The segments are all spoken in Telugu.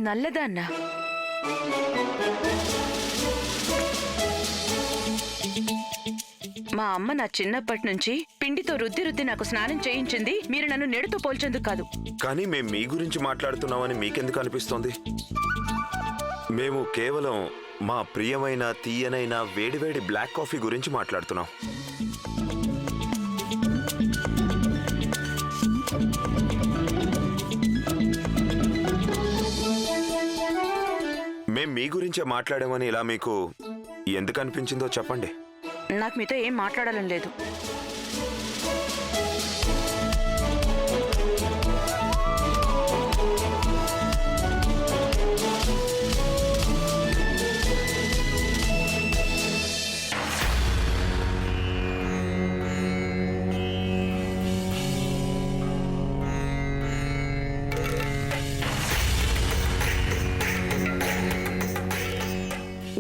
నల్లదాన్నా? మా అమ్మ నా చిన్నప్పటి నుంచి పిండితో రుద్ది రుద్ది నాకు స్నానం చేయించింది మీరు నన్ను నెడుతో పోల్చేందుకు కాదు. కానీ మేము మీ గురించి మాట్లాడుతున్నామని మీకెందుకు అనిపిస్తోంది? మేము కేవలం మా ప్రియమైన తీయనైన వేడివేడి బ్లాక్ కాఫీ గురించి మాట్లాడుతున్నాం. మేం మీ గురించే మాట్లాడామని ఇలా మీకు ఎందుకు అనిపించిందో చెప్పండి. నాకు మీతో ఏం మాట్లాడాలని లేదు.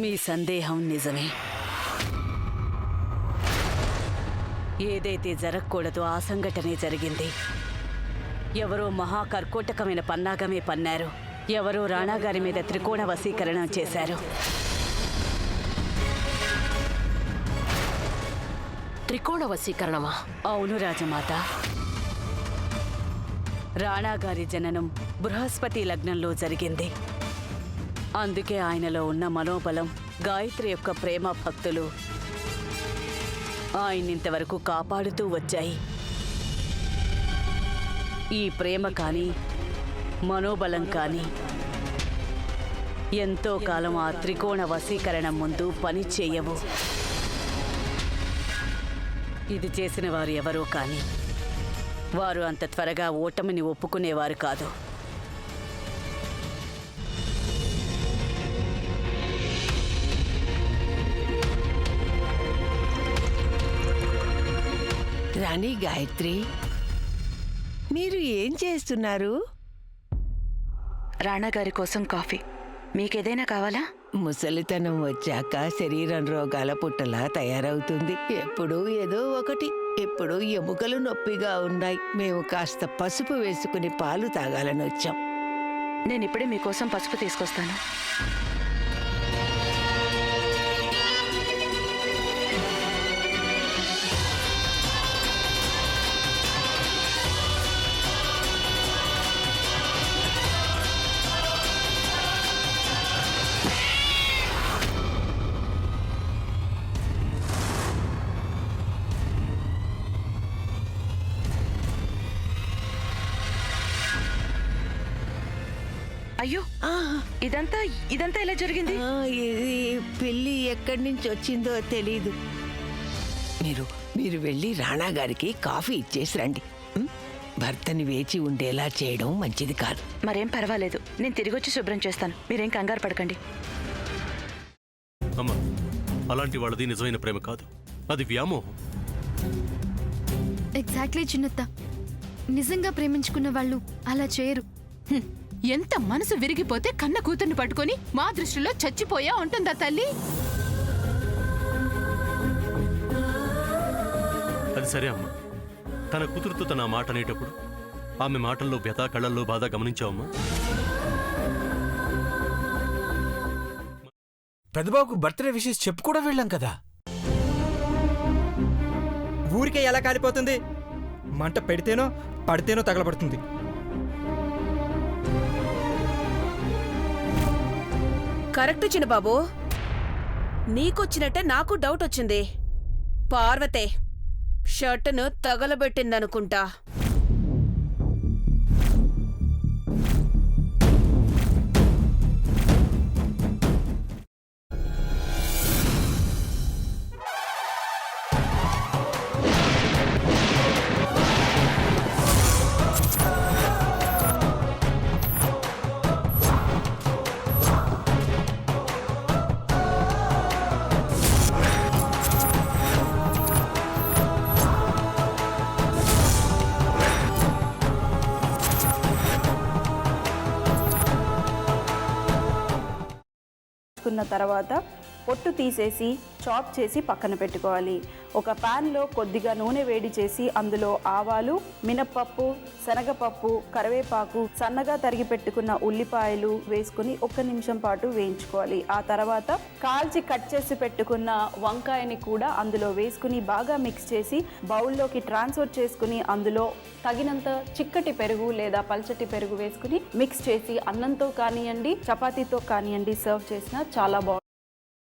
మీ సందేహం నిజమే. ఏదైతే జరగకూడదో ఆ సంఘటనే జరిగింది. ఎవరో మహాకర్కోటకమైన పన్నాగమే పన్నారు. ఎవరో రాణాగారి మీద త్రికోణ వశీకరణం చేశారు. త్రికోణ వశీకరణమా? అవును రాజమాత. రాణాగారి జననం బృహస్పతి లగ్నంలో జరిగింది. అందుకే ఆయనలో ఉన్న మనోబలం, గాయత్రి యొక్క ప్రేమ భక్తులు ఆయన్నింతవరకు కాపాడుతూ వచ్చాయి. ఈ ప్రేమ కానీ మనోబలం కానీ ఎంతో కాలం ఆ త్రికోణ వశీకరణం ముందు పని చేయవు. ఇది చేసిన వారు ఎవరో కానీ వారు అంత త్వరగా ఓటమిని ఒప్పుకునేవారు కాదు. రాణి గాయత్రి, మీరు ఏం చేస్తున్నారు? రాణాగారి కోసం కాఫీ. మీకేదైనా కావాలా? ముసలితనం వచ్చాక శరీరం రోగాల పుట్టలా తయారవుతుంది. ఎప్పుడూ ఏదో ఒకటి. ఎప్పుడు ఎముకలు నొప్పిగా ఉన్నాయి. మేము కాస్త పసుపు వేసుకుని పాలు తాగాలని వచ్చాం. నేనిప్పుడే మీకోసం పసుపు తీసుకొస్తాను. అయ్యో, ఇదంతా ఎలా జరిగింది? ఇది పిల్లి ఎక్కడి నుంచి వచ్చిందో తెలీదు. మీరు వెళ్ళి రాణా గారికి కాఫీ ఇచ్చేసి రండి. భర్తని వేచి ఉండేలా చేయడం మంచిది కాదు. మరేం పర్వాలేదు, నేను తిరిగొచ్చి శుభ్రం చేస్తాను. మీరేం కంగారు పడకండి. అమ్మా, అలాంటి వాళ్ళది నిజమైన ప్రేమ కాదు, అది వ్యామోహం. ఎగ్జాక్ట్లీ చిన్నత్త. నిజంగా ప్రేమించుకున్న వాళ్ళు అలా చేయరు. ఎంత మనసు విరిగిపోతే కన్న కూతుర్ని పట్టుకొని మా దృష్టిలో చచ్చిపోయా ఉంటుందా తల్లి? అది సరే అమ్మా, తన కూతురుతో తన మాట అనేటప్పుడు ఆమె మాటల్లో వ్యథ, కళ్ళల్లో బాధ గమనించావమ్మా? పెద్దబాబుకు బర్త్డే విషెస్ చెప్పు కూడా వెళ్ళాం కదా. ఊరికే ఎలా కాలిపోతుంది? మంట పెడితేనో పడితేనో తగలబడుతుంది. కరెక్ట్ చిన్నబాబు, నీకొచ్చినట్టే నాకు డౌట్ వచ్చింది. పార్వతే షర్టును తగలబెట్టిందనుకుంటా. తర్వాత పొట్టు తీసేసి చాప్ చేసి పక్కన పెట్టుకోవాలి. ఒక ప్యాన్లో కొద్దిగా నూనె వేడి చేసి అందులో ఆవాలు, మినప్పప్పు, శనగపప్పు, కరివేపాకు, సన్నగా తరిగి పెట్టుకున్న ఉల్లిపాయలు వేసుకుని 1 నిమిషం పాటు వేయించుకోవాలి. ఆ తర్వాత కాల్చి కట్ చేసి పెట్టుకున్న వంకాయని కూడా అందులో వేసుకుని బాగా మిక్స్ చేసి బౌల్లోకి ట్రాన్స్ఫర్ చేసుకుని అందులో తగినంత చిక్కటి పెరుగు లేదా పల్చటి పెరుగు వేసుకుని మిక్స్ చేసి అన్నంతో కానివ్వండి, చపాతీతో కానివ్వండి సర్వ్ చేసినా చాలా బాగుంటుంది.